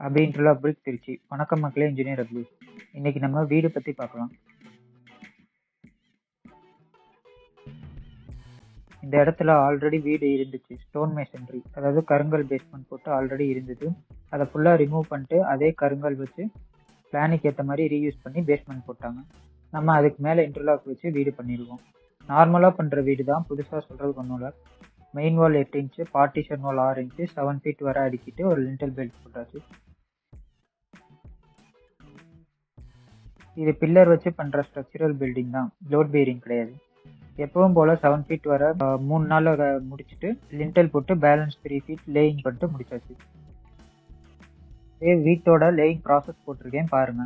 அப்படின்ற பிரிக் திருச்சி. வணக்கம் மக்களே, இன்ஜினியர் அப்துல். இன்னைக்கு நம்ம வீடு பத்தி பார்க்கலாம். இந்த இடத்துல ஆல்ரெடி வீடு இருந்துச்சு. ஸ்டோன் மேசன்ரி, அதாவது கருங்கல் பேஸ்மெண்ட் போட்டு ஆல்ரெடி இருந்தது. அதை ஃபுல்லா ரிமூவ் பண்ணிட்டு அதே கருங்கல் வச்சு பிளானுக்கு ஏற்ற மாதிரி ரீயூஸ் பண்ணி பேஸ்மெண்ட் போட்டாங்க. நம்ம அதுக்கு மேலே இன்டர்லாக் வச்சு வீடு பண்ணிடுவோம். நார்மலாக பண்ணுற வீடு தான், புதுசாக சொல்கிறதுக்கு ஒன்றும் இல்லை. Main wall 8 inch, partition wall 6 inch, 7 feet வர அடிக்கிட்டு ஒரு லிண்டல் பெல்ட் போட்டாச்சு. இது பில்லர் வச்சு பண்ற ஸ்ட்ரக்சரல் பில்டிங் தான், லோட் பேரிங் கிடையாது. எப்பவும் போல 7 ஃபீட் வர 3 நாள்ல முடிச்சுட்டு லிண்டல் போட்டு பேலன்ஸ் 3 ஃபீட் லேயிங் பண்ணிட்டு முடிச்சாச்சு. வீட்டோட லேயிங் ப்ராசஸ் போட்டிருக்கேன் பாருங்க.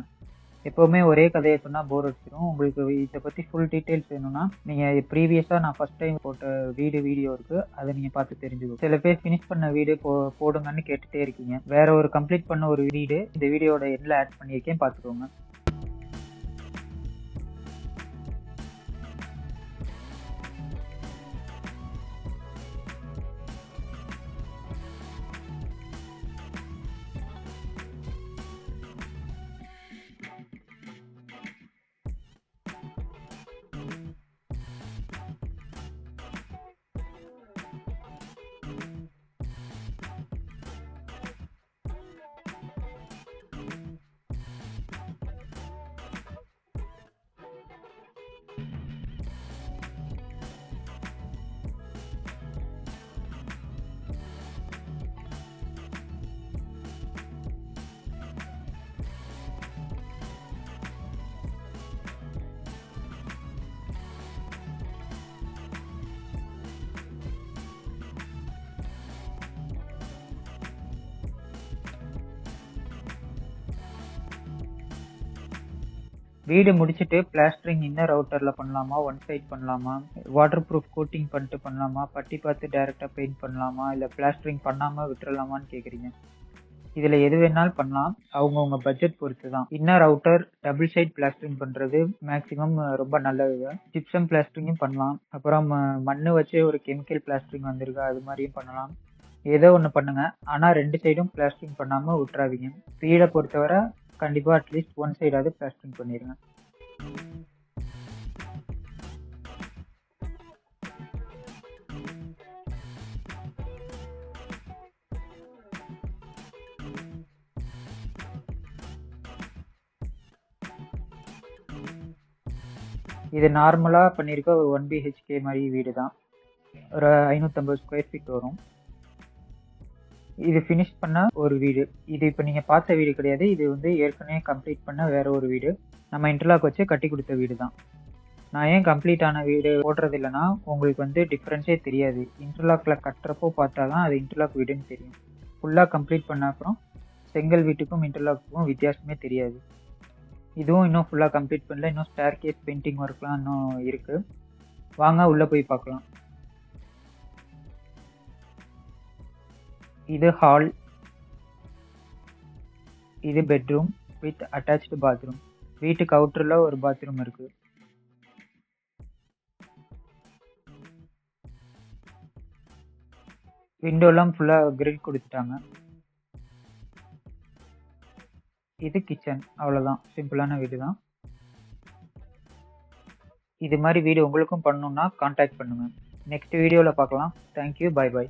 எப்பவுமே ஒரே கதையை சொன்னா போர் அடிச்சிடும். உங்களுக்கு இதை பத்தி ஃபுல் டீடைல்ஸ் வேணும்னா நீங்க ப்ரீவியஸா நான் ஃபர்ஸ்ட் டைம் போட்ட வீடியோ இருக்கு, அதை நீங்க பார்த்து தெரிஞ்சுக்கோ. சில பேர் ஃபினிஷ் பண்ண வீடு போடுங்கன்னு கேட்டுட்டே இருக்கீங்க. வேற ஒரு கம்ப்ளீட் பண்ண ஒரு வீடு இந்த வீடியோட எண்ட்ல ஆட் பண்ணியிருக்கேன், பார்த்துக்கோங்க. வீடு முடிச்சுட்டு பிளாஸ்டரிங் இன்னர் அவுட்டர்ல பண்ணலாமா, ஒன் சைட் பண்ணலாமா, வாட்டர் ப்ரூஃப் கோட்டிங் பண்ணிட்டு பண்ணலாமா, பட்டி பார்த்து டைரக்டா பெயிண்ட் பண்ணலாமா, இல்ல பிளாஸ்டரிங் பண்ணாம விட்டுறலாமான்னு கேக்குறீங்க. இதுல எது வேணாலும் பண்ணலாம், அவங்கவுங்க பட்ஜெட் பொறுத்து தான். Inner outer double side plastering பண்றது மேக்சிமம் ரொம்ப நல்லது. ஜிப்சம் பிளாஸ்டரிங்கும் பண்ணலாம். அப்புறம் மண்ணு வச்சு ஒரு கெமிக்கல் பிளாஸ்டரிங் வந்திருக்கு, அது மாதிரியும் பண்ணலாம். ஏதோ ஒன்று பண்ணுங்க, ஆனா 2 சைடும் பிளாஸ்டரிங் பண்ணாம விட்டுறாதீங்க. வீடை பொறுத்தவரை கண்டிப்பா அட்லீஸ்ட் ஒன் சைடாவது பிளாஸ்டரிங் பண்ணிருங்க. இது நார்மலா பண்ணிருக்க ஒரு 1 BHK மாதிரி வீடு தான். ஒரு 550 ஸ்கொயர் ஃபீட் வரும். இது ஃபினிஷ் பண்ண ஒரு வீடு. இது இப்போ நீங்க பார்த்த வீடு கிடையாது, இது வந்து ஏற்கனவே கம்ப்ளீட் பண்ண வேற ஒரு வீடு. நம்ம இன்டர்லாக் வச்சு கட்டி கொடுத்த வீடு தான். நான் ஏன் கம்ப்ளீட் ஆன வீடு போடுறது இல்லைன்னா உங்களுக்கு வந்து டிஃப்ரென்ஸே தெரியாது. இன்டர்லாக்ல கட்டுறப்போ பார்த்தா தான் அது இன்டர்லாக் வீடுன்னு தெரியும். ஃபுல்லாக கம்ப்ளீட் பண்ண அப்புறம் செங்கல் வீட்டுக்கும் இன்டர்லாக்குக்கும் வித்தியாசமே தெரியாது. இதுவும் இன்னும் ஃபுல்லாக கம்ப்ளீட் பண்ணல, இன்னும் ஸ்டேர் கேஸ் பெயிண்டிங் ஒர்க்லாம் இன்னும் இருக்கு. வாங்க உள்ள போய் பார்க்கலாம். இது ஹால், இது பெட்ரூம் வித் அட்டாச்டு பாத்ரூம். வீட்டுக்கு அவுட்டர்ல ஒரு பாத்ரூம் இருக்கு. விண்டோலாம் ஃபுல்லா கிரில் கொடுத்துட்டாங்க. இது கிச்சன், அவ்வளவுதான். சிம்பிளான வீடு தான். இது மாதிரி வீடு உங்களுக்கும் பண்ணணும்னா கான்டாக்ட் பண்ணுங்க. நெக்ஸ்ட் வீடியோல பார்க்கலாம். Thank you, bye by.